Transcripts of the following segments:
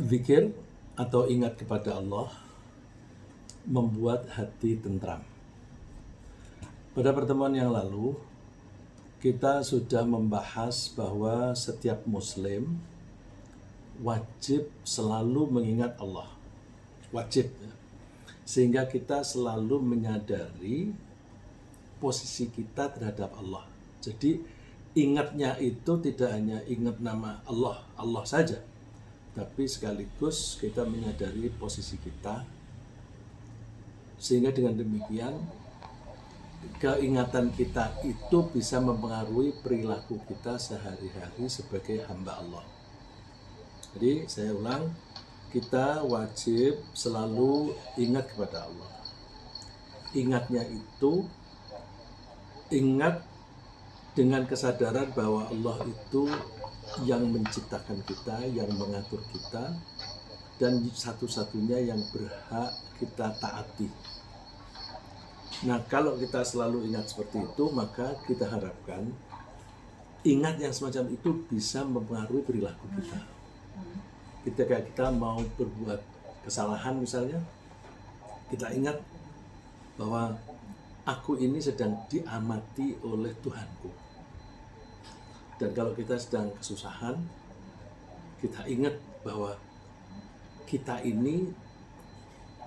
Zikir atau ingat kepada Allah membuat hati tentram. Pada pertemuan yang lalu, kita sudah membahas bahwa setiap Muslim wajib selalu mengingat Allah. Wajib, ya. Sehingga kita selalu menyadari posisi kita terhadap Allah. Jadi ingatnya itu tidak hanya ingat nama Allah, Allah saja, tapi sekaligus kita menyadari posisi kita, sehingga dengan demikian keingatan kita itu bisa mempengaruhi perilaku kita sehari-hari sebagai hamba Allah. Jadi saya ulang, kita wajib selalu ingat kepada Allah. Ingatnya itu ingat dengan kesadaran bahwa Allah itu yang menciptakan kita, yang mengatur kita, dan satu-satunya yang berhak kita taati. Nah, kalau kita selalu ingat seperti itu, maka kita harapkan ingat yang semacam itu bisa mempengaruhi perilaku kita. Ketika kita mau berbuat kesalahan misalnya, kita ingat bahwa aku ini sedang diamati oleh Tuhanku. Dan kalau kita sedang kesusahan, kita ingat bahwa kita ini,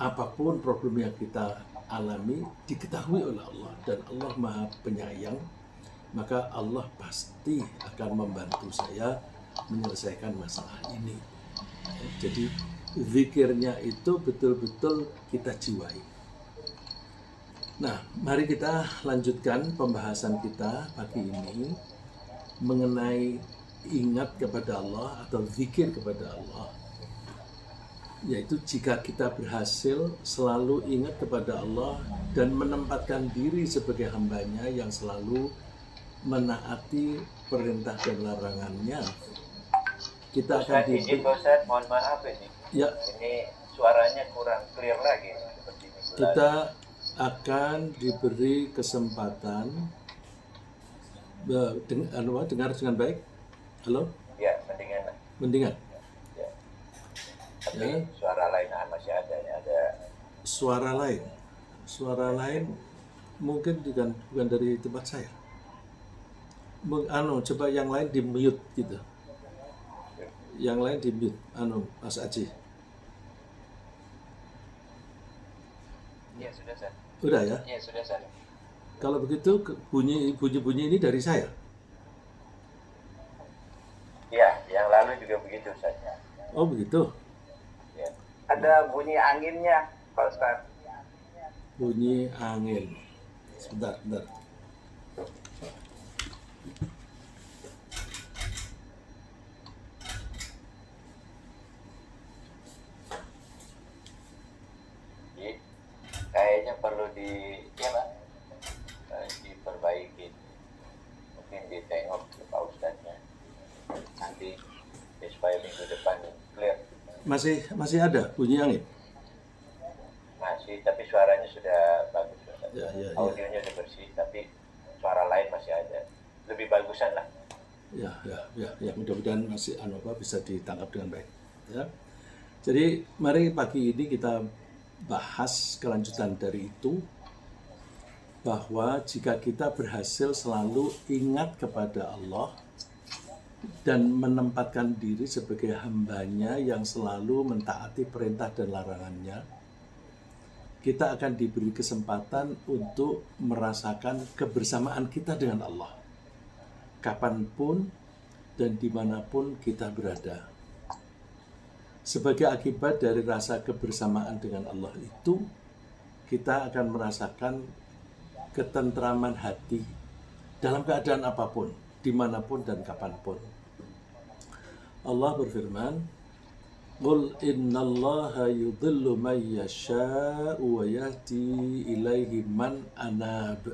apapun problem yang kita alami, diketahui oleh Allah, dan Allah Maha Penyayang, maka Allah pasti akan membantu saya menyelesaikan masalah ini. Jadi zikirnya itu betul-betul kita jiwai. Nah, mari kita lanjutkan pembahasan kita pagi ini mengenai ingat kepada Allah atau zikir kepada Allah. Yaitu jika kita berhasil selalu ingat kepada Allah dan menempatkan diri sebagai hambanya yang selalu menaati perintah dan larangannya, kita akan izin Ustaz, mohon maaf ini. Ya. Ini suaranya kurang clear lagi seperti minggu lalu. Kita akan diberi kesempatan dengar dengan baik. Halo? Ya, mendingan. Mendingan. Ya. Tapi Ya. suara lain masih ada ya, ada Suara lain. Suara lain mungkin bukan dari tempat saya. Coba yang lain di mute gitu. Yang lain di mute, Mas Aji. Ya, sudah Ustaz. Udah ya? Ya, sudah Ustaz. Kalau begitu bunyi ini dari saya. Ya, yang lalu juga begitu Ustaz. Oh, begitu. Ya. Ada bunyi anginnya, Pak Ustaz. Bunyi angin. Sebentar. Kayaknya perlu diperbaiki. Mungkin ditengok ke Pak Ustadznya. Nanti supaya minggu depan clear. Masih ada bunyi angin? Masih, tapi suaranya sudah bagus. Ya. Audionya sudah bersih, tapi suara lain masih ada. Lebih bagusan lah. Ya. Mudah-mudahan masih bisa ditangkap dengan baik. Ya. Jadi mari pagi ini kita bahas kelanjutan dari itu, bahwa jika kita berhasil selalu ingat kepada Allah dan menempatkan diri sebagai hambanya yang selalu mentaati perintah dan larangannya, kita akan diberi kesempatan untuk merasakan kebersamaan kita dengan Allah kapanpun dan dimanapun kita berada. Sebagai akibat dari rasa kebersamaan dengan Allah itu, kita akan merasakan ketentraman hati dalam keadaan apapun, dimanapun dan kapanpun. Allah berfirman, "Qul innallaha yudhillu man yasha'u wa yahdi ilaihi man anab.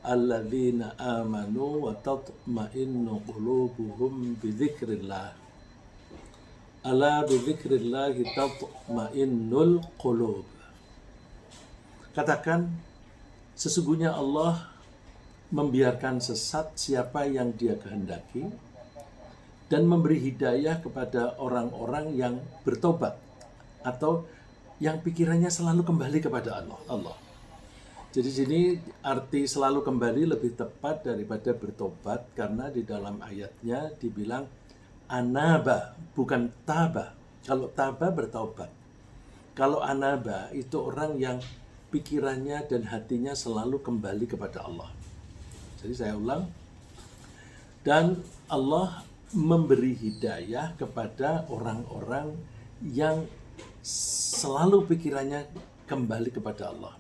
Alladzina amanu wa tatma'innu qulubuhum bi dzikrillah. Ala bidzikrillahi tatma'innul qulub." Katakan, sesungguhnya Allah membiarkan sesat siapa yang Dia kehendaki, dan memberi hidayah kepada orang-orang yang bertobat atau yang pikirannya selalu kembali kepada Allah. Jadi sini arti selalu kembali lebih tepat daripada bertobat, karena di dalam ayatnya dibilang anaba, bukan taba. Kalau taba bertobat. Kalau anaba itu orang yang pikirannya dan hatinya selalu kembali kepada Allah. Jadi saya ulang, dan Allah memberi hidayah kepada orang-orang yang selalu pikirannya kembali kepada Allah,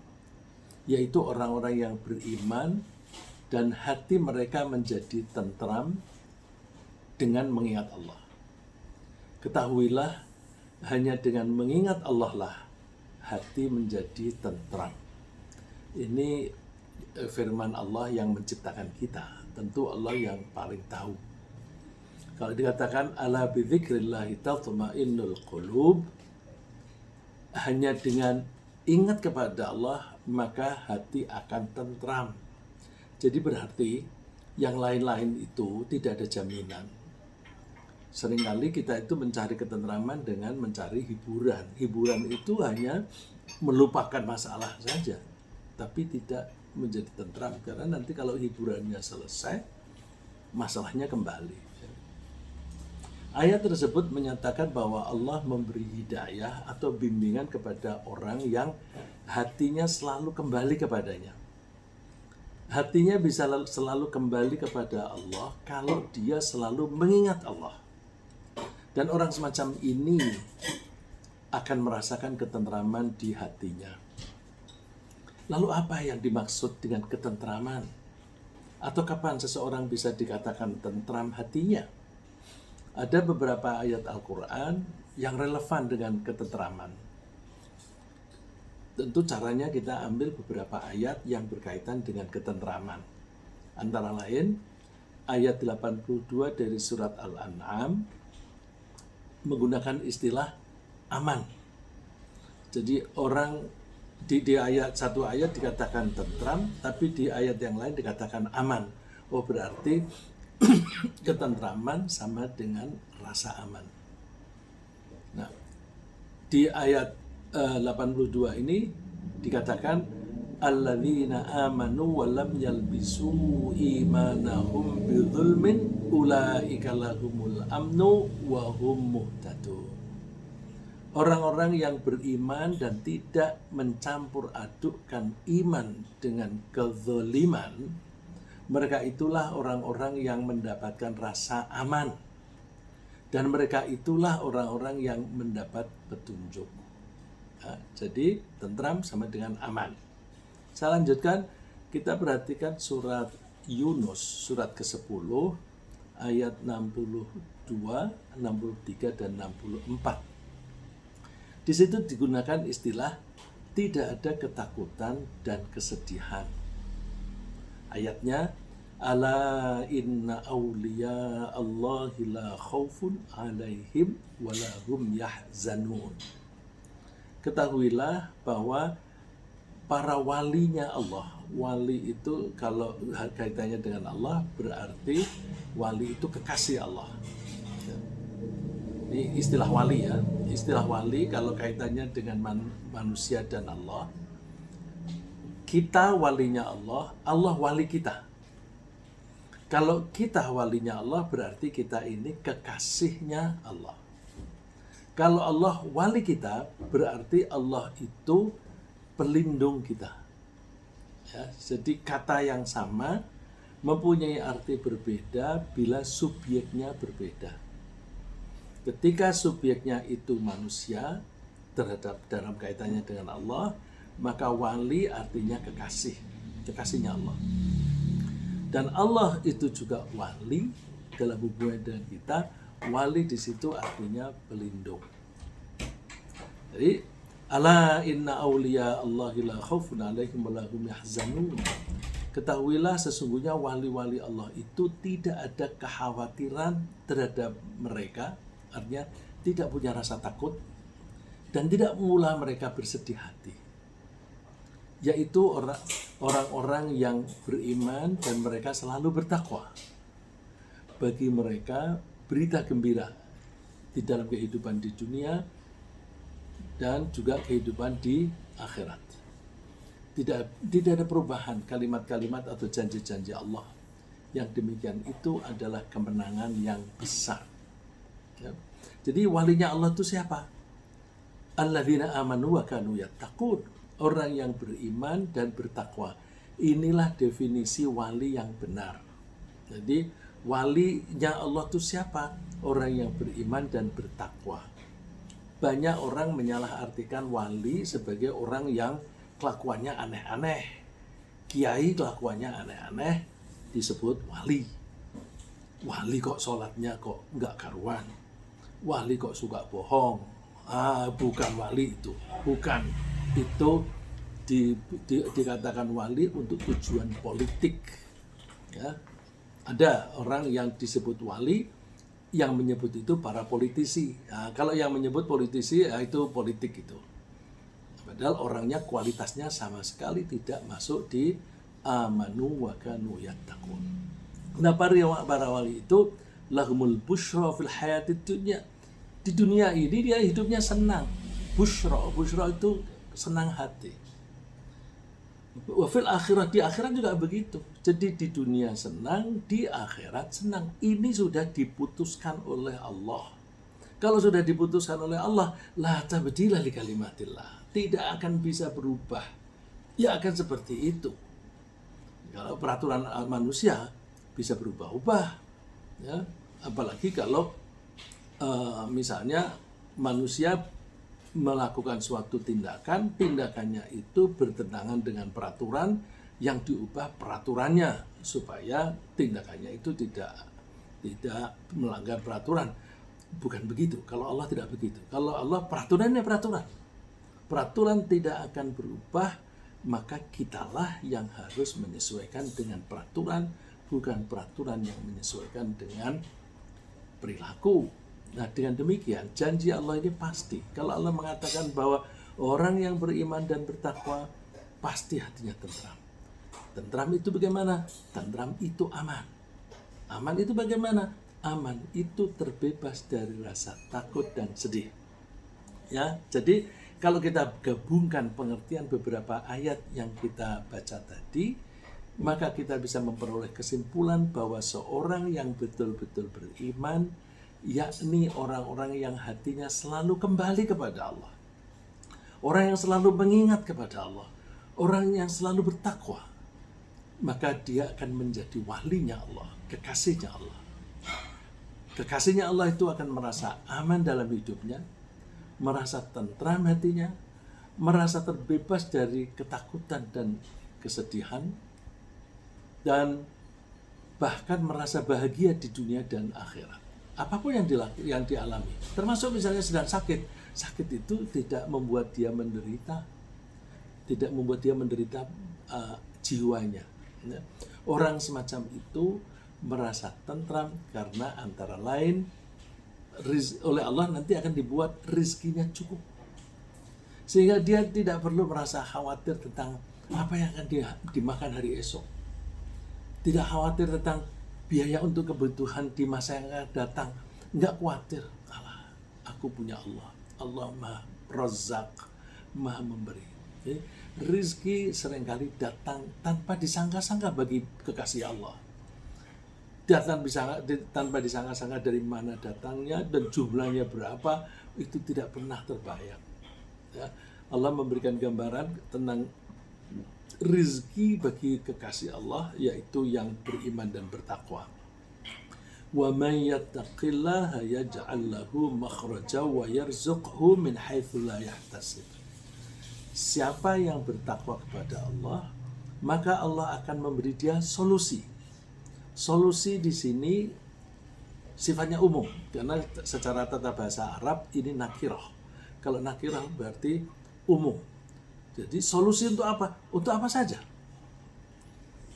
yaitu orang-orang yang beriman dan hati mereka menjadi tentram dengan mengingat Allah. Ketahuilah, hanya dengan mengingat Allah lah hati menjadi tentram. Ini firman Allah yang menciptakan kita. Tentu Allah yang paling tahu. Kalau dikatakan ala bidzikrillahi tatma'innul qulub, hanya dengan ingat kepada Allah maka hati akan tentram. Jadi berarti yang lain-lain itu tidak ada jaminan. Seringkali kita itu mencari ketentraman dengan mencari hiburan. Hiburan itu hanya melupakan masalah saja, tapi tidak menjadi tentram, karena nanti kalau hiburannya selesai, masalahnya kembali. Ayat tersebut menyatakan bahwa Allah memberi hidayah atau bimbingan kepada orang yang hatinya selalu kembali kepadanya. Hatinya bisa selalu kembali kepada Allah kalau dia selalu mengingat Allah. Dan orang semacam ini akan merasakan ketentraman di hatinya. Lalu apa yang dimaksud dengan ketentraman? Atau kapan seseorang bisa dikatakan tentram hatinya? Ada beberapa ayat Al-Quran yang relevan dengan ketentraman. Tentu caranya kita ambil beberapa ayat yang berkaitan dengan ketentraman. Antara lain, ayat 82 dari surat Al-An'am menggunakan istilah aman. Jadi orang di ayat satu ayat dikatakan tentram, tapi di ayat yang lain dikatakan aman. Oh, berarti ketentraman sama dengan rasa aman. Nah, di ayat 82 ini dikatakan alladzina amanu wa lam yalbisu imanahum bidzulmin ulaika lahumul amnu wa hum muhtadun. Orang-orang yang beriman dan tidak mencampur adukkan iman dengan kezaliman, mereka itulah orang-orang yang mendapatkan rasa aman. Dan mereka itulah orang-orang yang mendapat petunjuk. Nah, jadi tentram sama dengan aman. Saya lanjutkan, kita perhatikan surat Yunus, surat ke-10, ayat 62, 63, dan 64. Di situ digunakan istilah tidak ada ketakutan dan kesedihan. Ayatnya, ala inna awliya Allahi la khawfun alaihim wa la hum yahzanun. Ketahuilah bahwa para walinya Allah, wali itu kalau kaitannya dengan Allah berarti wali itu kekasih Allah. Ini istilah wali ya. Istilah wali kalau kaitannya dengan manusia dan Allah. Kita walinya Allah, Allah wali kita. Kalau kita walinya Allah berarti kita ini kekasihnya Allah. Kalau Allah wali kita berarti Allah itu pelindung kita. Ya, jadi kata yang sama mempunyai arti berbeda bila subjeknya berbeda. Ketika subjeknya itu manusia terhadap dalam kaitannya dengan Allah, maka wali artinya kekasih, kekasihnya Allah. Dan Allah itu juga wali dalam hubungan dengan kita. Wali di situ artinya pelindung. Jadi ala inna awliya Allahi la khaufun alaihim wa la hum yahzanun. Ketahuilah sesungguhnya wali-wali Allah itu tidak ada kekhawatiran terhadap mereka. Artinya tidak punya rasa takut dan tidak mula mereka bersedih hati, yaitu orang-orang yang beriman dan mereka selalu bertakwa. Bagi mereka berita gembira di dalam kehidupan di dunia dan juga kehidupan di akhirat. Tidak ada perubahan kalimat-kalimat atau janji-janji Allah. Yang demikian itu adalah kemenangan yang besar. Ya. Jadi walinya Allah itu siapa? Alladzina amanu wa kanu yattaqun. Orang yang beriman dan bertakwa. Inilah definisi wali yang benar. Jadi walinya Allah itu siapa? Orang yang beriman dan bertakwa. Banyak orang menyalahartikan wali sebagai orang yang kelakuannya aneh-aneh. Kiai kelakuannya aneh-aneh disebut wali. Wali kok sholatnya kok nggak karuan. Wali kok suka bohong. Bukan wali itu. Bukan. Itu dikatakan wali untuk tujuan politik. Ya. Ada orang yang disebut wali, yang menyebut itu para politisi. Nah, kalau yang menyebut politisi, ya itu politik itu. Padahal orangnya kualitasnya sama sekali tidak masuk di amanu wa kanu yattaqun. Nah, para wali itu lahumul busyra fil hayatid dunya. Di dunia ini dia hidupnya senang. Busyra itu senang hati. Wa fil akhirat, di akhirat juga begitu. Jadi di dunia senang, di akhirat senang. Ini sudah diputuskan oleh Allah. Kalau sudah diputuskan oleh Allah, la tabdila li kalimatillah. Tidak akan bisa berubah. Ya akan seperti itu. Kalau peraturan manusia bisa berubah-ubah. Ya, apalagi kalau misalnya manusia melakukan suatu tindakannya itu bertentangan dengan peraturan yang diubah peraturannya supaya tindakannya itu tidak melanggar peraturan. Bukan begitu. Kalau Allah tidak begitu. Kalau Allah peraturannya peraturan. Peraturan tidak akan berubah, maka kitalah yang harus menyesuaikan dengan peraturan, bukan peraturan yang menyesuaikan dengan perilaku. Nah, dengan demikian janji Allah ini pasti. Kalau Allah mengatakan bahwa orang yang beriman dan bertakwa pasti hatinya tentram. Tentram itu bagaimana? Tentram itu aman. Aman itu bagaimana? Aman itu terbebas dari rasa takut dan sedih. Ya, jadi kalau kita gabungkan pengertian beberapa ayat yang kita baca tadi, maka kita bisa memperoleh kesimpulan bahwa seorang yang betul-betul beriman, yakni orang-orang yang hatinya selalu kembali kepada Allah. Orang yang selalu mengingat kepada Allah. Orang yang selalu bertakwa. Maka dia akan menjadi walinya Allah, kekasihnya Allah. Kekasihnya Allah itu akan merasa aman dalam hidupnya, merasa tentram hatinya, merasa terbebas dari ketakutan dan kesedihan, dan bahkan merasa bahagia di dunia dan akhirat. Apapun yang dialami, termasuk misalnya sedang sakit itu tidak membuat dia menderita, jiwanya. Orang semacam itu merasa tentram karena antara lain oleh Allah nanti akan dibuat rizkinya cukup, sehingga dia tidak perlu merasa khawatir tentang apa yang akan dimakan hari esok, tidak khawatir tentang biaya untuk kebutuhan di masa yang akan datang. Enggak khawatir. Aku punya Allah. Allah Maha Razzaq, Maha memberi. Jadi, rizki seringkali datang tanpa disangka-sangka bagi kekasih Allah. Datang tanpa disangka-sangka dari mana datangnya dan jumlahnya berapa, itu tidak pernah terbayang. Ya, Allah memberikan gambaran tentang rizki bagi kekasih Allah, yaitu yang beriman dan bertakwa. Wa may yattaqillaha yaj'al lahu makhraja wa yarzuqhu min haitsu la yahtasib. Siapa yang bertakwa kepada Allah, maka Allah akan memberi dia solusi. Solusi di sini sifatnya umum, karena secara tata bahasa Arab ini nakirah. Kalau nakirah berarti umum. Jadi solusi untuk apa? Untuk apa saja.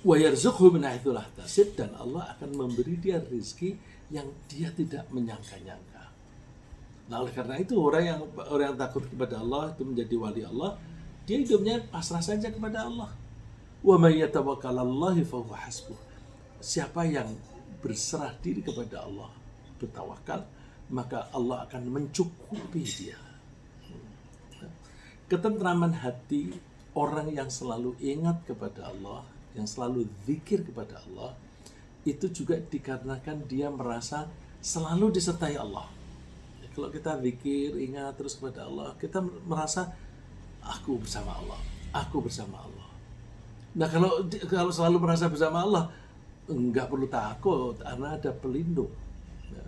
Wa yarzuqhu min haitsu la yahtasib, dan Allah akan memberi dia rezeki yang dia tidak menyangka-nyangka. Nah, oleh karena itu orang yang takut kepada Allah itu menjadi wali Allah, dia hidupnya pasrah saja kepada Allah. Wa may yatawakkal 'alallahi fa huwa hasbuh. Siapa yang berserah diri kepada Allah, bertawakal, maka Allah akan mencukupi dia. Ketentraman hati orang yang selalu ingat kepada Allah, yang selalu zikir kepada Allah, itu juga dikarenakan dia merasa selalu disertai Allah. Kalau kita zikir, ingat terus kepada Allah, kita merasa aku bersama Allah, aku bersama Allah. Nah, kalau selalu merasa bersama Allah, enggak perlu takut karena ada pelindung. Ya.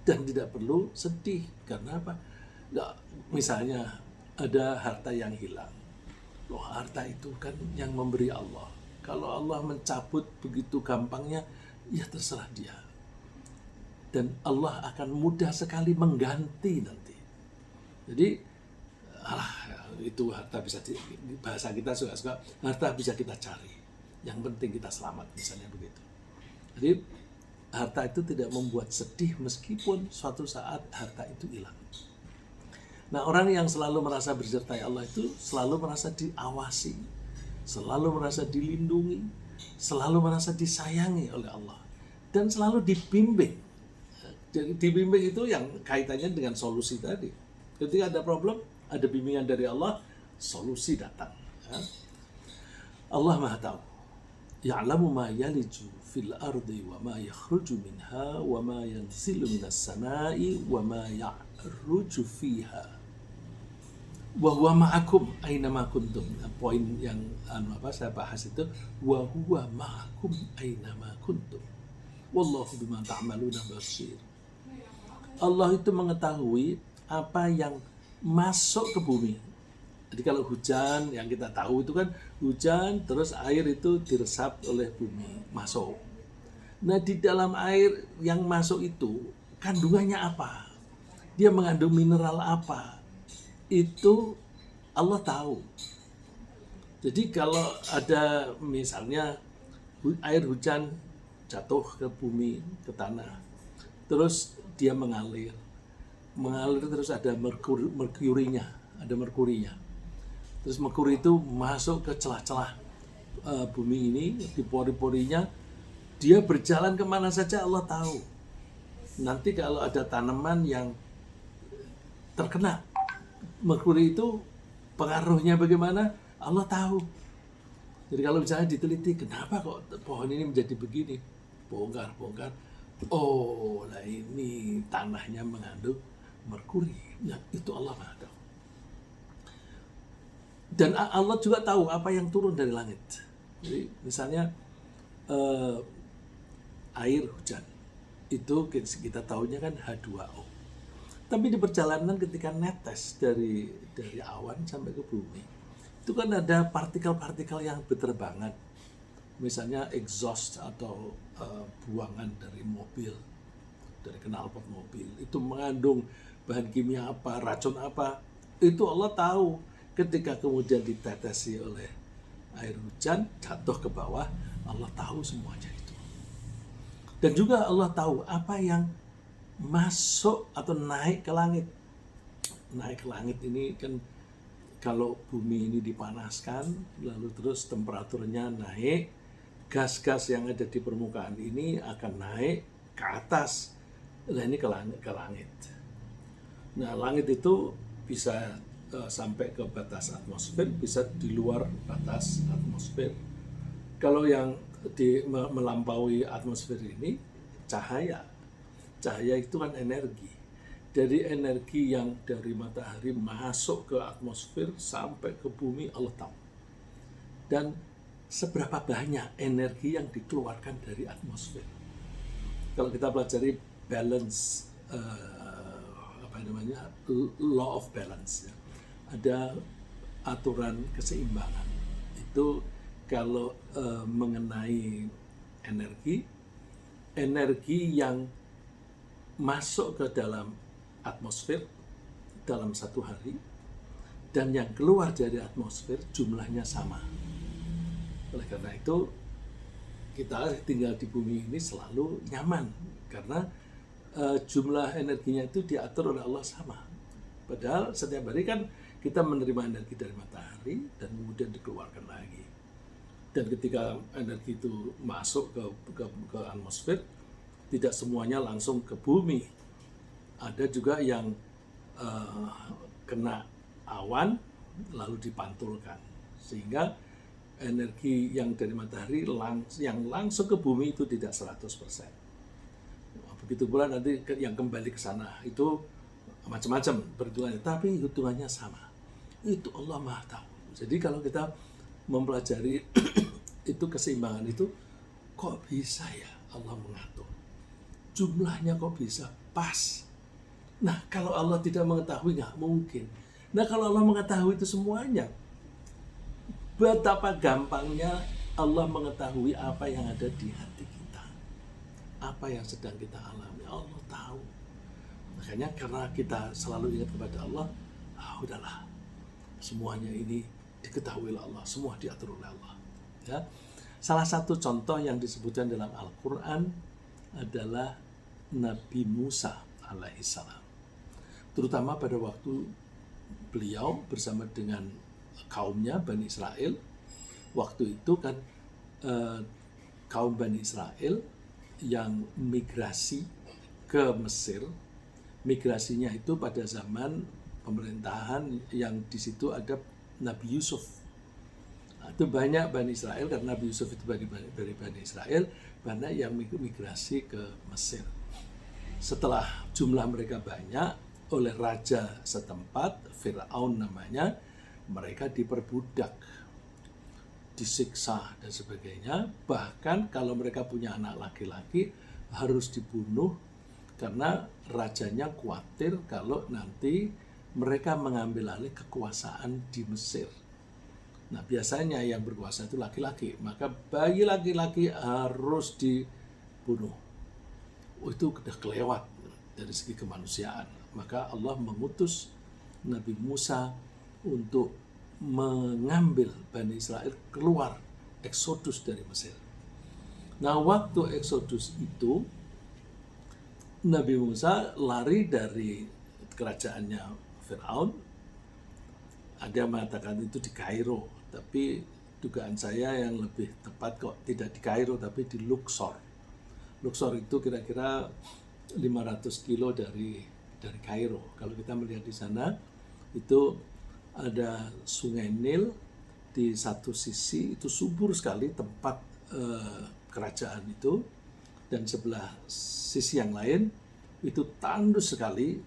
Dan tidak perlu sedih karena apa? Nggak, misalnya ada harta yang hilang. Loh, harta itu kan yang memberi Allah. Kalau Allah mencabut begitu gampangnya, ya terserah dia. Dan Allah akan mudah sekali mengganti nanti. Jadi, itu harta bisa, bahasa kita suka-suka, harta bisa kita cari. Yang penting kita selamat, misalnya begitu. Jadi, harta itu tidak membuat sedih meskipun suatu saat harta itu hilang. Nah, orang yang selalu merasa disertai Allah itu selalu merasa diawasi, selalu merasa dilindungi, selalu merasa disayangi oleh Allah, dan selalu dibimbing. Jadi dibimbing itu yang kaitannya dengan solusi tadi. Ketika ada problem, ada bimbingan dari Allah, solusi datang. Ya. Allah Maha tahu. Ya'lamu ma yaliju fil ardi wa ma yakhruju minha wa ma yanzilu minas sama'i wa ma ya'ruju fiha. Wa huwa ma'akum aina ma kuntum. Poin yang saya bahas itu, wa huwa ma'akum aina ma kuntum. Wallahu bima ta'maluna basir. Allah itu mengetahui apa yang masuk ke bumi. Jadi kalau hujan, yang kita tahu itu kan hujan, terus air itu diresap oleh bumi, masuk. Nah, di dalam air yang masuk itu, kandungannya apa? Dia mengandung mineral apa? Itu Allah tahu. Jadi kalau ada misalnya air hujan jatuh ke bumi, ke tanah, terus dia mengalir terus ada merkurinya, terus merkuri itu masuk ke celah-celah bumi ini, di pori-porinya, dia berjalan kemana saja Allah tahu. Nanti kalau ada tanaman yang terkena merkuri itu, pengaruhnya bagaimana, Allah tahu. Jadi kalau misalnya diteliti, kenapa kok pohon ini menjadi begini, bongkar, oh lah ini tanahnya mengandung merkuri. Ya, itu Allah Maha tahu. Dan Allah juga tahu apa yang turun dari langit. Jadi misalnya air hujan itu kita tahunya kan H2O. Tapi di perjalanan ketika netes dari awan sampai ke bumi, itu kan ada partikel-partikel yang berterbangan. Misalnya exhaust atau buangan dari mobil, dari knalpot mobil, itu mengandung bahan kimia apa, racun apa, itu Allah tahu. Ketika kemudian ditetesi oleh air hujan, jatuh ke bawah, Allah tahu semuanya itu. Dan juga Allah tahu apa yang masuk atau naik ke langit. Naik ke langit ini kan, kalau bumi ini dipanaskan, lalu terus temperaturnya naik, gas-gas yang ada di permukaan ini akan naik ke atas. Nah, ini ke langit. Nah, langit itu bisa sampai ke batas atmosfer, bisa di luar batas atmosfer. Kalau yang melampaui atmosfer ini, cahaya itu kan energi. Dari energi yang dari matahari masuk ke atmosfer sampai ke bumi, Allah tahu. Dan seberapa banyak energi yang dikeluarkan dari atmosfer. Kalau kita pelajari balance, law of balance, ya. Ada aturan keseimbangan. Itu kalau mengenai energi yang masuk ke dalam atmosfer dalam satu hari dan yang keluar dari atmosfer jumlahnya sama. Oleh karena itu, kita tinggal di bumi ini selalu nyaman karena jumlah energinya itu diatur oleh Allah sama. Padahal setiap hari kan kita menerima energi dari matahari dan kemudian dikeluarkan lagi. Dan ketika energi itu masuk ke atmosfer, tidak semuanya langsung ke bumi. Ada juga yang kena awan lalu dipantulkan, sehingga energi yang dari matahari yang langsung ke bumi itu tidak 100%. Begitu pula nanti yang kembali ke sana itu macam-macam perhitungannya, tapi hitungannya sama. Itu Allah Maha tahu. Jadi kalau kita mempelajari itu keseimbangan itu, kok bisa ya Allah mengatur? Jumlahnya kok bisa pas? Nah, kalau Allah tidak mengetahui, nggak mungkin. Nah, kalau Allah mengetahui itu semuanya, betapa gampangnya Allah mengetahui apa yang ada di hati kita, apa yang sedang kita alami. Allah tahu. Makanya karena kita selalu ingat kepada Allah, udahlah, semuanya ini diketahui oleh Allah, semua diatur oleh Allah. Ya. Salah satu contoh yang disebutkan dalam Al-Quran adalah Nabi Musa alaihissalam. Terutama pada waktu beliau bersama dengan kaumnya Bani Israel. Waktu itu kan kaum Bani Israel yang migrasi ke Mesir. Migrasinya itu pada zaman pemerintahan yang di situ ada Nabi Yusuf. Nah, itu banyak Bani Israel, karena Nabi Yusuf itu dari Bani Israel, banyak yang migrasi ke Mesir. Setelah jumlah mereka banyak, oleh raja setempat, Fir'aun namanya, mereka diperbudak, disiksa dan sebagainya. Bahkan kalau mereka punya anak laki-laki harus dibunuh, karena rajanya khawatir kalau nanti mereka mengambil alih kekuasaan di Mesir. Nah, biasanya yang berkuasa itu laki-laki, maka bayi laki-laki harus dibunuh. Itu sudah kelewat dari segi kemanusiaan. Maka Allah mengutus Nabi Musa untuk mengambil Bani Israel keluar, eksodus dari Mesir. Nah, waktu eksodus itu, Nabi Musa lari dari kerajaannya Fir'aun. Ada yang mengatakan itu di Kairo, tapi dugaan saya yang lebih tepat kok tidak di Kairo, tapi di Luxor. Luxor itu kira-kira 500 kilo dari Kairo. Kalau kita melihat di sana, itu ada Sungai Nil di satu sisi, itu subur sekali tempat kerajaan itu, dan sebelah sisi yang lain itu tandus sekali,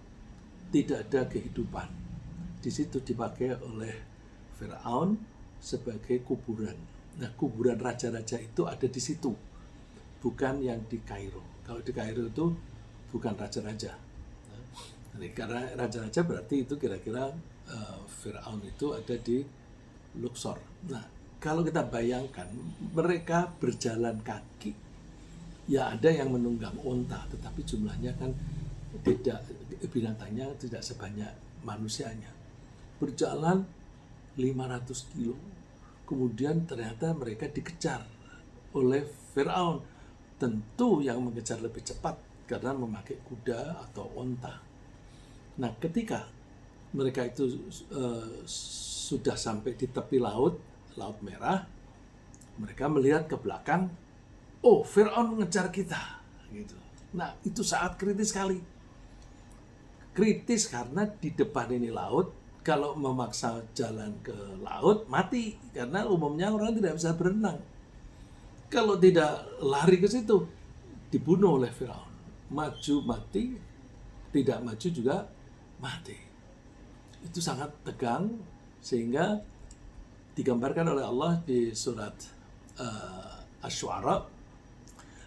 tidak ada kehidupan. Di situ dipakai oleh Fir'aun sebagai kuburan. Nah, kuburan raja-raja itu ada di situ, bukan yang di Kairo. Kalau di Kairo itu bukan raja-raja. Karena raja-raja berarti itu kira-kira Fir'aun itu ada di Luxor. Nah, kalau kita bayangkan mereka berjalan kaki, ya ada yang menunggang unta, tetapi jumlahnya kan tidak, binatangnya tidak sebanyak manusianya. Berjalan 500 kilo, kemudian ternyata mereka dikejar oleh Fir'aun. Tentu yang mengejar lebih cepat karena memakai kuda atau unta. Nah, ketika mereka itu sudah sampai di tepi Laut Merah, mereka melihat ke belakang, oh, Fir'aun mengejar kita. Gitu. Nah, itu saat kritis sekali. Kritis karena di depan ini laut, kalau memaksa jalan ke laut, mati. Karena umumnya orang tidak bisa berenang. Kalau tidak lari ke situ, dibunuh oleh Fir'aun. Maju mati, tidak maju juga mati. Itu sangat tegang, sehingga digambarkan oleh Allah di surat Asy-Syu'ara,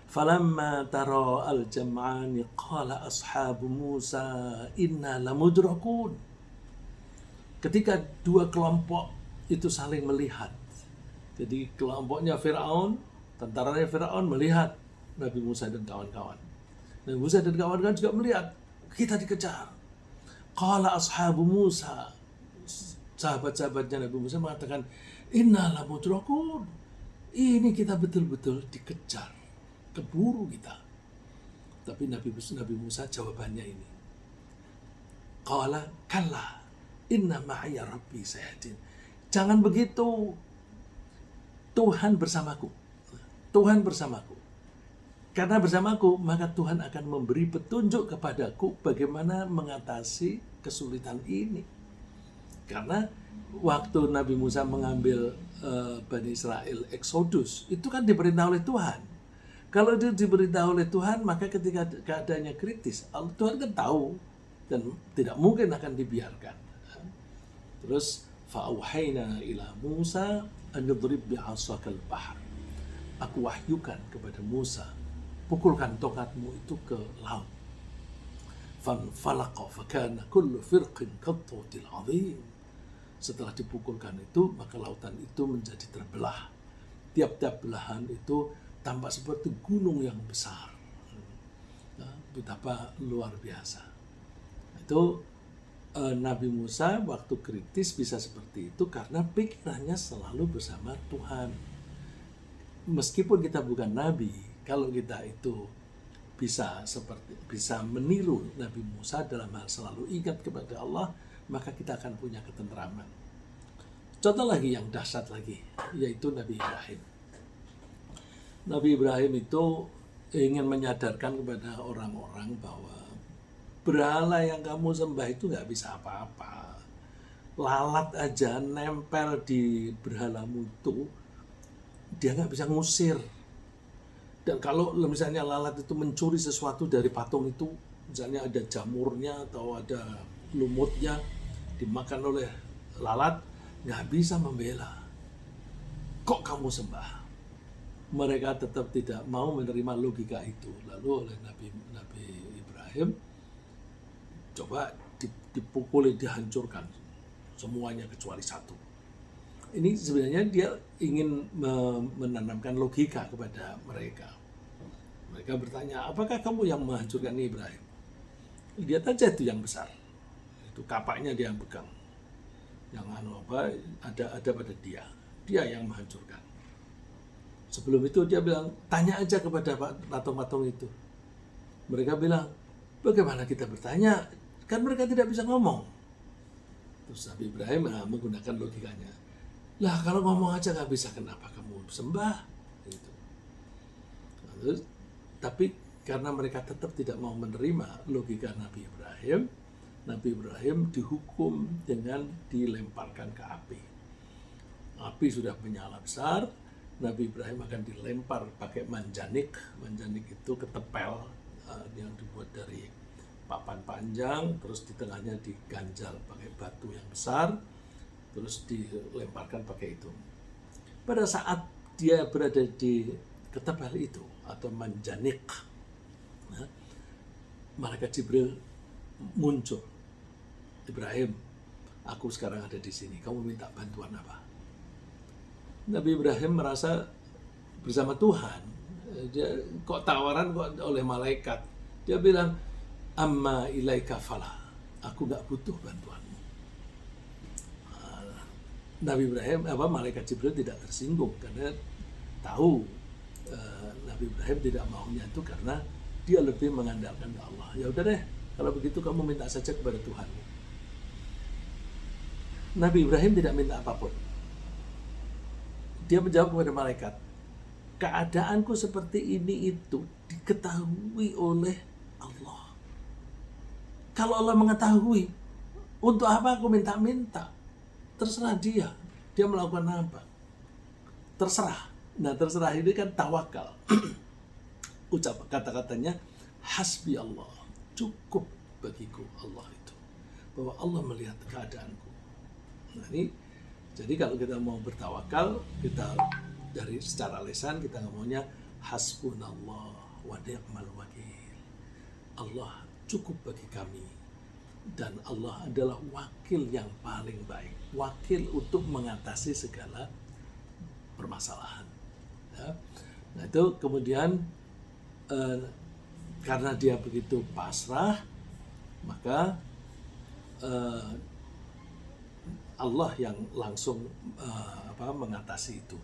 falamma tara al-jam'ani qala ashabu Musa inna lamudrakun. Ketika dua kelompok itu saling melihat, jadi kelompoknya Fir'aun, tentaranya Fir'aun melihat Nabi Musa dan kawan-kawan. Nabi Musa dan kawan-kawan juga melihat, kita dikejar. Qala ashabu Musa, sahabat-sahabatnya Nabi Musa mengatakan, inna lamudrakun. Ini kita betul-betul dikejar, keburu kita. Tapi Nabi Musa jawabannya ini. Qala kalla inna ma'aya rabbi sayahdin. Jangan begitu. Tuhan bersamaku. Tuhan bersamaku. karena bersamaku, maka Tuhan akan memberi petunjuk kepadaku bagaimana mengatasi kesulitan ini. Karena waktu Nabi Musa mengambil Bani Israel Exodus, itu kan diperintah oleh Tuhan. Kalau itu diberitahu oleh Tuhan, maka ketika keadaannya kritis, Tuhan kan tahu dan tidak mungkin akan dibiarkan. Terus fa'auhayna ila Musa an yadrib bi'asakal bahr. Aku wahyukan kepada Musa, pukulkan tongkatmu itu ke laut. Fanfalaqa fakana kullu firqin kattawtil 'azim. Setelah dipukulkan itu, maka lautan itu menjadi terbelah. Tiap-tiap belahan itu tampak seperti gunung yang besar. Nah, betapa luar biasa. Itu Nabi Musa waktu kritis bisa seperti itu karena pikirannya selalu bersama Tuhan. Meskipun kita bukan nabi, kalau kita itu bisa meniru Nabi Musa dalam hal selalu ingat kepada Allah, maka kita akan punya ketentraman. Contoh lagi yang dahsyat lagi, yaitu Nabi Ibrahim. Nabi Ibrahim itu ingin menyadarkan kepada orang-orang bahwa berhala yang kamu sembah itu nggak bisa apa-apa. Lalat aja nempel di berhalamu itu, dia nggak bisa ngusir. Dan kalau misalnya lalat itu mencuri sesuatu dari patung itu, misalnya ada jamurnya atau ada lumutnya, dimakan oleh lalat, nggak bisa membela. Kok kamu sembah? Mereka tetap tidak mau menerima logika itu. Lalu oleh Nabi Ibrahim, coba dipukuli, dihancurkan semuanya kecuali satu. Ini sebenarnya dia ingin menanamkan logika kepada mereka. Mereka bertanya, apakah kamu yang menghancurkan Ibrahim? Lihat aja itu yang besar. Itu kapaknya dia yang pegang. Yang ada pada dia. Dia yang menghancurkan. Sebelum itu dia bilang, tanya aja kepada patung-patung itu. Mereka bilang, bagaimana kita bertanya? Kan mereka tidak bisa ngomong. Terus Nabi Ibrahim menggunakan logikanya. Lah kalau ngomong aja nggak bisa, kenapa kamu sembah? Gitu. Terus, tapi karena mereka tetap tidak mau menerima logika Nabi Ibrahim dihukum dengan dilemparkan ke api. Api sudah menyala besar, Nabi Ibrahim akan dilempar pakai manjanik. Manjanik itu ketepel yang dibuat dari papan panjang, terus di tengahnya diganjal pakai batu yang besar, terus dilemparkan pakai itu. Pada saat dia berada di ketepel itu atau manjanik, malaikat Jibril muncul. Ibrahim, aku sekarang ada di sini, kamu minta bantuan apa? Nabi Ibrahim merasa bersama Tuhan. Dia kok tawaran kok oleh malaikat. Dia bilang, amma ilaika falah, aku nggak butuh bantuanmu. Nabi Ibrahim, malaikat Jibril tidak tersinggung karena tahu Nabi Ibrahim tidak maunya itu karena dia lebih mengandalkan Allah. Ya udah deh, kalau begitu kamu minta saja kepada Tuhan. Nabi Ibrahim tidak minta apapun. Dia menjawab kepada malaikat, keadaanku seperti ini itu diketahui oleh Allah. Kalau Allah mengetahui, untuk apa aku minta-minta? Terserah dia melakukan apa? Terserah. Nah, terserah ini kan tawakal. Ucap kata-katanya, hasbi Allah, cukup bagiku Allah itu. Bahwa Allah melihat keadaanku. Nah, ini jadi kalau kita mau bertawakal, kita dari secara lisan kita ngomongnya hasbunallah wa ni'mal wakil. Allah cukup bagi kami dan Allah adalah wakil yang paling baik, wakil untuk mengatasi segala permasalahan. Ya. Nah itu kemudian karena dia begitu pasrah, maka Allah yang langsung mengatasi itu.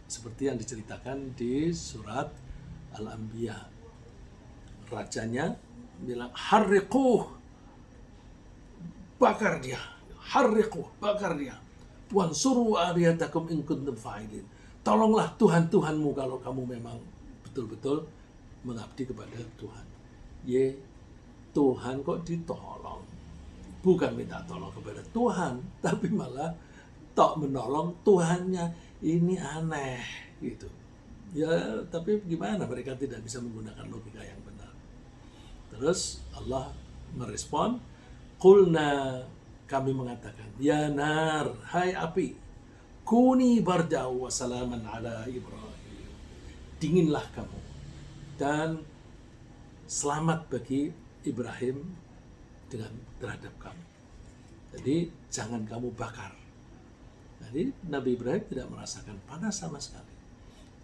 Seperti yang diceritakan di surat Al-Anbiya. Rajanya bilang, harriquh, bakar dia. Harriquh, bakar dia. Wansuru alihatakum in kuntum fa'ilin. Tolonglah Tuhan-Tuhanmu kalau kamu memang betul-betul mengabdi kepada Tuhan. Tuhan kok ditolong, bukan minta tolong kepada Tuhan, tapi malah tok menolong Tuhannya. Ini aneh gitu ya, tapi gimana, mereka tidak bisa menggunakan logika yang benar. Terus Allah merespon, qulna, kami mengatakan, ya nar, hai api, kuni bardau wa salaman ala Ibrahim, dinginlah kamu dan selamat bagi Ibrahim terhadap kamu. Jadi jangan kamu bakar. Jadi Nabi Ibrahim tidak merasakan panas sama sekali.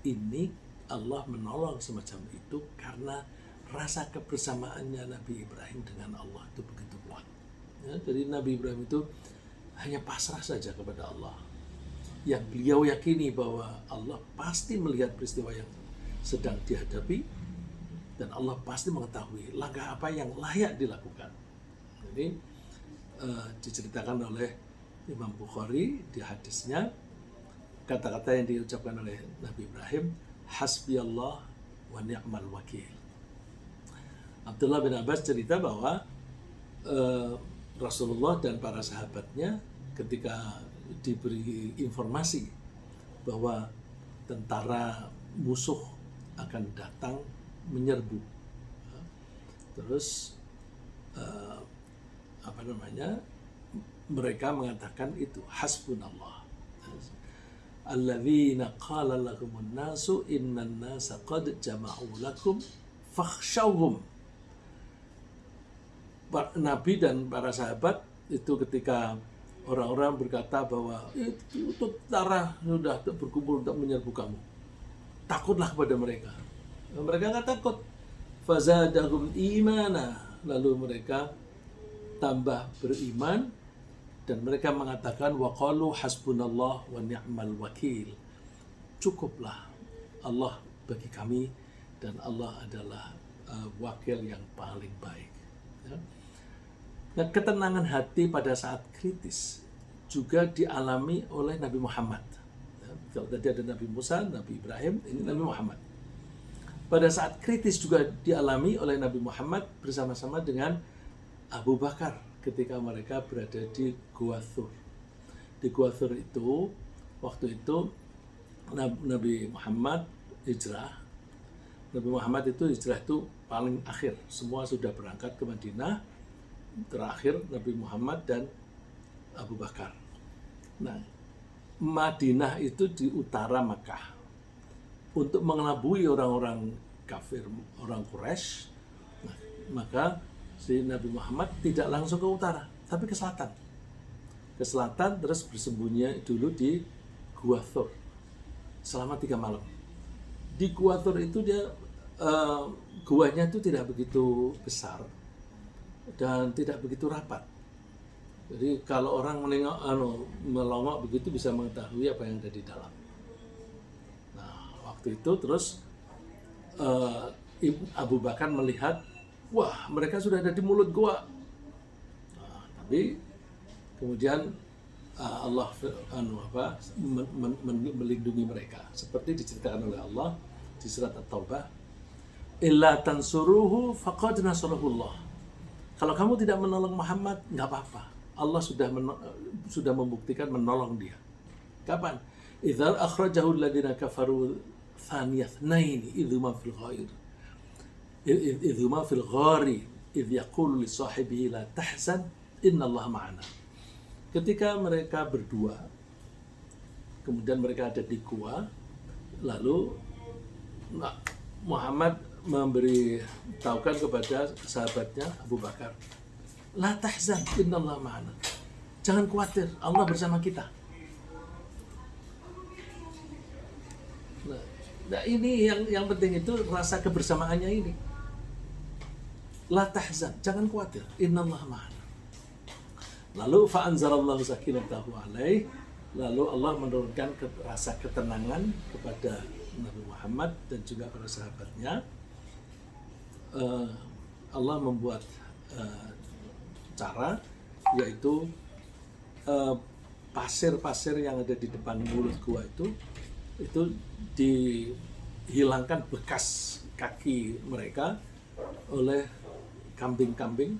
Ini Allah menolong semacam itu karena rasa kebersamaannya Nabi Ibrahim dengan Allah itu begitu kuat. Ya, jadi Nabi Ibrahim itu hanya pasrah saja kepada Allah. Yang beliau yakini bahwa Allah pasti melihat peristiwa yang sedang dihadapi dan Allah pasti mengetahui langkah apa yang layak dilakukan. Jadi diceritakan oleh Imam Bukhari di hadisnya, kata-kata yang diucapkan oleh Nabi Ibrahim, hasbiyallah wa ni'mal wakil. Abdullah bin Abbas cerita bahwa Rasulullah dan para sahabatnya ketika diberi informasi bahwa tentara musuh akan datang menyerbu, terus mereka mengatakan itu hasbunallah, alladzina qala lakumun nasu innan nasa qad jama'u lakum fakhshawhum. Nabi dan para sahabat itu ketika orang-orang berkata bahwa itu tentara sudah berkumpul untuk menyerbu kamu, takutlah kepada mereka. Mereka nggak takut. Fazadahum imana, lalu mereka tambah beriman dan mereka mengatakan waqalu hasbunallah wa ni'mal wakil. Cukuplah Allah bagi kami dan Allah adalah wakil yang paling baik. Ya. Nah, ketenangan hati pada saat kritis juga dialami oleh Nabi Muhammad. Ya, kalau tadi ada Nabi Musa, Nabi Ibrahim, ini Nabi Muhammad. Pada saat kritis juga dialami oleh Nabi Muhammad bersama-sama dengan Abu Bakar ketika mereka berada di Gua Thur. Di Gua Thur itu, waktu itu Nabi Muhammad hijrah. Nabi Muhammad itu hijrah itu paling akhir. Semua sudah berangkat ke Madinah. Terakhir Nabi Muhammad dan Abu Bakar. Nah, Madinah itu di utara Makkah. Untuk mengelabui orang-orang kafir, orang Quraisy, nah, maka si Nabi Muhammad tidak langsung ke utara, tapi ke selatan. Ke selatan, terus bersembunyi dulu di Gua Thur selama 3 malam. Di Gua Thur itu dia guanya itu tidak begitu besar dan tidak begitu rapat. Jadi kalau orang melongok begitu bisa mengetahui apa yang ada di dalam. Nah, waktu itu terus Abu Bakar melihat, wah, mereka sudah ada di mulut gua. Nah, tapi kemudian Allah melindungi mereka seperti diceritakan oleh Allah di surat At-Taubah, illa tansuruhu faqad nasarahullah. Kalau kamu tidak menolong Muhammad, nggak apa-apa. Allah sudah membuktikan menolong dia. Kapan? Idzal akhrajahu alladziina kafaru thaniyatnaini idzuma fil ghair. Idzuma fil ghari idz yaqulu li sahibihi la tahzan innallaha ma'ana. Ketika mereka berdua, kemudian mereka ada di gua, lalu Muhammad memberi tahukan kepada sahabatnya Abu Bakar, la tahzan innallaha ma'ana. Jangan khawatir, Allah bersama kita. Nah, ini yang penting itu rasa kebersamaannya ini. La tahzan, jangan khawatir, innallaha ma'ana. Lalu fa'anzalallahu sakinatahu alaih, lalu Allah menurunkan rasa ketenangan kepada Nabi Muhammad dan juga para sahabatnya. Allah membuat cara, yaitu pasir-pasir yang ada di depan mulut gua itu dihilangkan bekas kaki mereka oleh kambing-kambing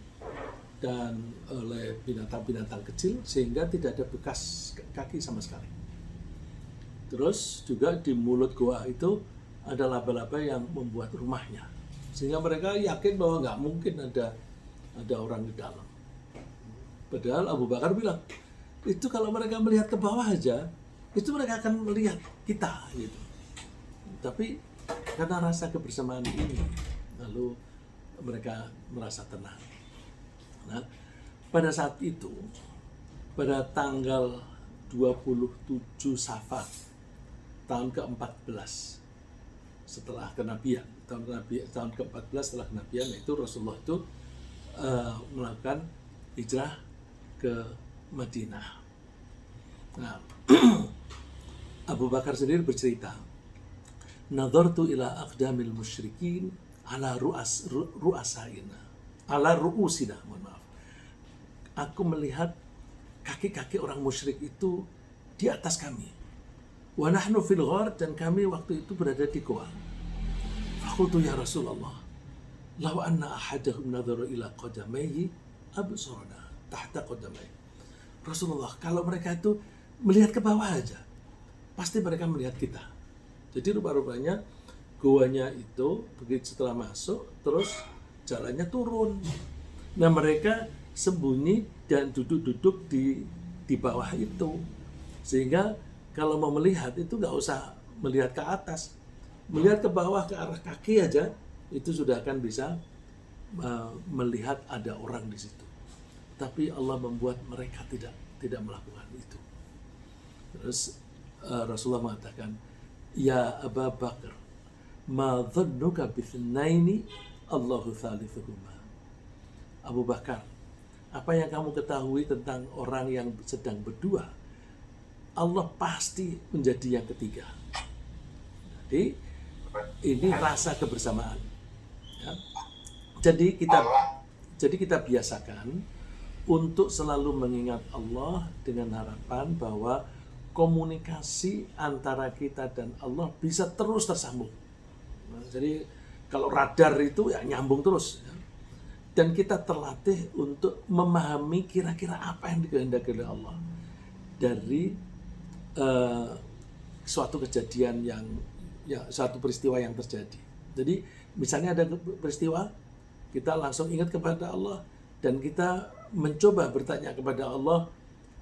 dan oleh binatang-binatang kecil sehingga tidak ada bekas kaki sama sekali. Terus juga di mulut goa itu ada laba-laba yang membuat rumahnya sehingga mereka yakin bahwa nggak mungkin ada orang di dalam. Padahal Abu Bakar bilang, itu kalau mereka melihat ke bawah aja, itu mereka akan melihat kita gitu. Tapi karena rasa kebersamaan ini, lalu mereka merasa tenang. Nah, pada saat itu, pada tanggal 27 Safar tahun ke-14 setelah kenabian, tahun ke-14 setelah kenabian, itu Rasulullah itu melakukan hijrah ke Madinah. Nah, Abu Bakar sendiri bercerita, "Nadhartu ila aqdamil musyrikin ala ru'asaina, ala ru'usina, mohon maaf. Aku melihat kaki-kaki orang musyrik itu di atas kami. Wa nahnu fil ghar, dan kami waktu itu berada di goa. Faqultu ya Rasulullah, law anna ahadahum nadhara ila qadamayhi absarna tahta qadamayhi." Rasulullah, kalau mereka itu melihat ke bawah aja, pasti mereka melihat kita. Jadi rupa-rupanya goanya itu begitu setelah masuk, terus jalannya turun. Nah, mereka sembunyi dan duduk-duduk di bawah itu. Sehingga kalau mau melihat itu nggak usah melihat ke atas. Melihat ke bawah, ke arah kaki aja, itu sudah akan bisa melihat ada orang di situ. Tapi Allah membuat mereka tidak melakukan itu. Terus Rasulullah mengatakan, "Ya Abu Bakar, ma dhannuka bithnaini Allahu thalithuhuma." Abu Bakar, apa yang kamu ketahui tentang orang yang sedang berdua? Allah pasti menjadi yang ketiga. Jadi ini rasa kebersamaan. Ya. Jadi kita biasakan untuk selalu mengingat Allah dengan harapan bahwa komunikasi antara kita dan Allah bisa terus tersambung. Nah, jadi kalau radar itu ya nyambung terus. Ya. Dan kita terlatih untuk memahami kira-kira apa yang dikehendaki oleh Allah dari suatu kejadian suatu peristiwa yang terjadi. Jadi misalnya ada peristiwa, kita langsung ingat kepada Allah dan kita mencoba bertanya kepada Allah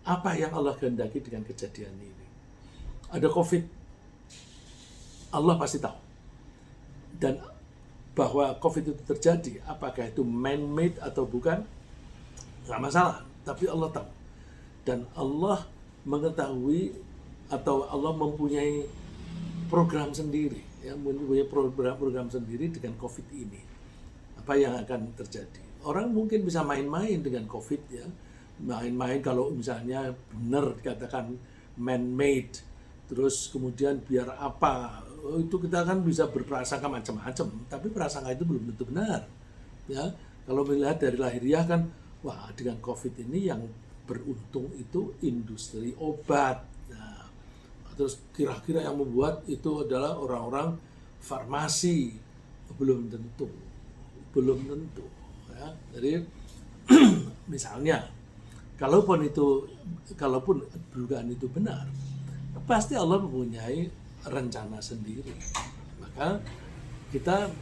apa yang Allah kehendaki dengan kejadian ini. Ada COVID, Allah pasti tahu. Dan bahwa COVID itu terjadi, apakah itu man-made atau bukan, nggak masalah. Tapi Allah tahu. Dan Allah mengetahui atau Allah mempunyai program sendiri, ya, mempunyai program sendiri dengan COVID ini. Apa yang akan terjadi? Orang mungkin bisa main-main dengan COVID, ya, main-main kalau misalnya benar dikatakan man-made, terus kemudian biar apa? Itu kita kan bisa berprasangka macam-macam, tapi prasangka itu belum tentu benar. Ya, kalau melihat dari lahiriah kan, wah dengan COVID ini yang beruntung itu industri obat. Nah, terus kira-kira yang membuat itu adalah orang-orang farmasi, belum tentu. Ya. Jadi misalnya, kalaupun dugaan itu benar, pasti Allah mempunyai rencana sendiri. Maka kita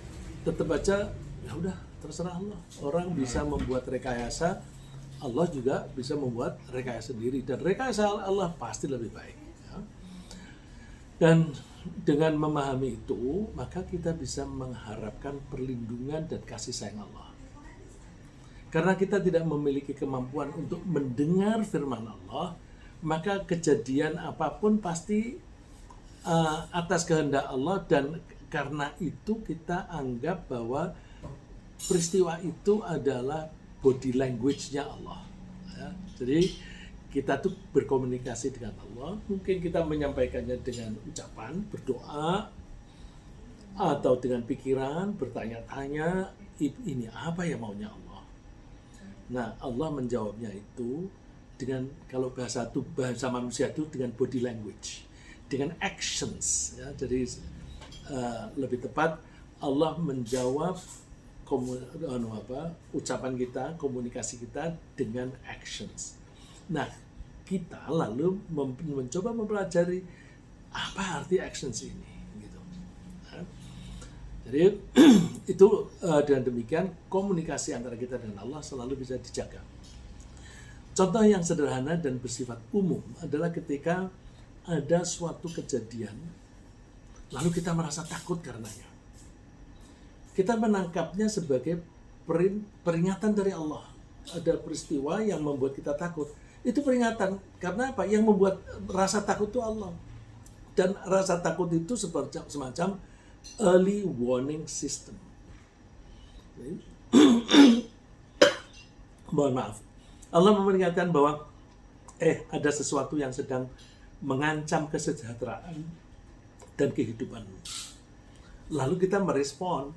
tetap aja, ya udah terserah Allah. Orang bisa membuat rekayasa, Allah juga bisa membuat rekayasa sendiri, dan rekayasa Allah pasti lebih baik. Ya. Dan dengan memahami itu, maka kita bisa mengharapkan perlindungan dan kasih sayang Allah. Karena kita tidak memiliki kemampuan untuk mendengar firman Allah, maka kejadian apapun pasti atas kehendak Allah, dan karena itu kita anggap bahwa peristiwa itu adalah body language-nya Allah. Ya, jadi kita tuh berkomunikasi dengan Allah, mungkin kita menyampaikannya dengan ucapan, berdoa, atau dengan pikiran, bertanya-tanya, ini apa yang maunya Allah. Nah, Allah menjawabnya itu dengan, kalau bahasa manusia itu dengan body language, dengan actions. Ya, jadi lebih tepat Allah menjawab ucapan kita, komunikasi kita dengan actions. Nah, kita lalu mencoba mempelajari apa arti actions ini, gitu. Nah, jadi itu dengan demikian komunikasi antara kita dengan Allah selalu bisa dijaga. Contoh yang sederhana dan bersifat umum adalah ketika ada suatu kejadian, lalu kita merasa takut karenanya. Kita menangkapnya sebagai peringatan dari Allah. Ada peristiwa yang membuat kita takut. Itu peringatan. Karena apa? Yang membuat rasa takut itu Allah. Dan rasa takut itu semacam early warning system. Mohon maaf. Allah memperingatkan bahwa ada sesuatu yang sedang mengancam kesejahteraan dan kehidupanmu. Lalu kita merespon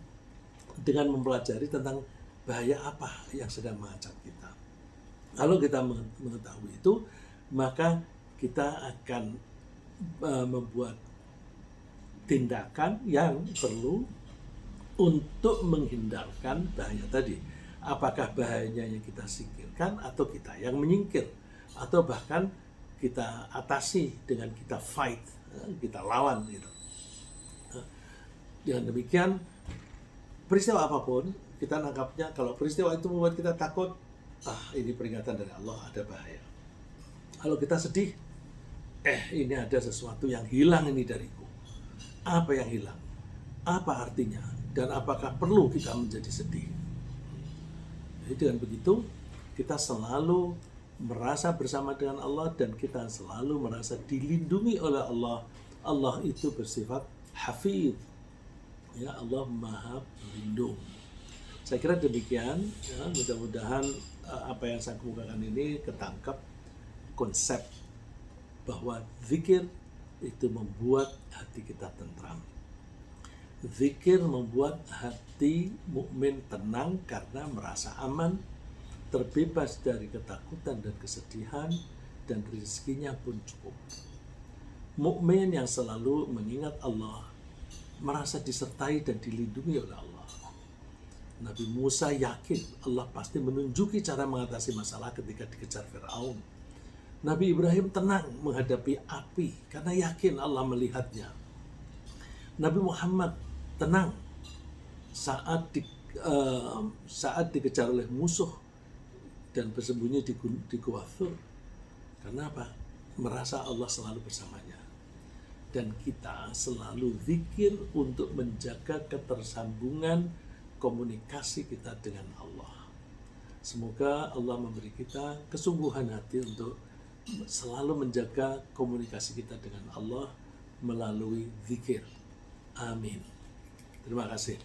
dengan mempelajari tentang bahaya apa yang sedang mengancam kita. Kalau kita mengetahui itu, maka kita akan membuat tindakan yang perlu untuk menghindarkan bahaya tadi. Apakah bahayanya yang kita singkirkan atau kita yang menyingkir, atau bahkan kita atasi dengan kita fight, kita lawan gitu. Dengan demikian, peristiwa apapun kita nangkapnya, kalau peristiwa itu membuat kita takut, ini peringatan dari Allah, ada bahaya. Kalau kita sedih, ini ada sesuatu yang hilang ini dariku. Apa yang hilang? Apa artinya? Dan apakah perlu kita menjadi sedih? Jadi dengan begitu kita selalu merasa bersama dengan Allah dan kita selalu merasa dilindungi oleh Allah. Allah itu bersifat hafidz. Ya, Allah Maha Pelindung. Saya kira demikian. Ya, mudah-mudahan apa yang saya kemukakan ini ketangkap konsep bahwa zikir itu membuat hati kita tentram. Zikir membuat hati mukmin tenang karena merasa aman, terbebas dari ketakutan dan kesedihan, dan rezekinya pun cukup. Mukmin yang selalu mengingat Allah merasa disertai dan dilindungi oleh Allah. Nabi Musa yakin Allah pasti menunjuki cara mengatasi masalah ketika dikejar Firaun. Nabi Ibrahim tenang menghadapi api karena yakin Allah melihatnya. Nabi Muhammad tenang saat dikejar oleh musuh dan bersembunyi di Gua Thur. Karena apa? Merasa Allah selalu bersamanya. Dan kita selalu zikir untuk menjaga ketersambungan komunikasi kita dengan Allah. Semoga Allah memberi kita kesungguhan hati untuk selalu menjaga komunikasi kita dengan Allah melalui zikir. Amin. Terima kasih.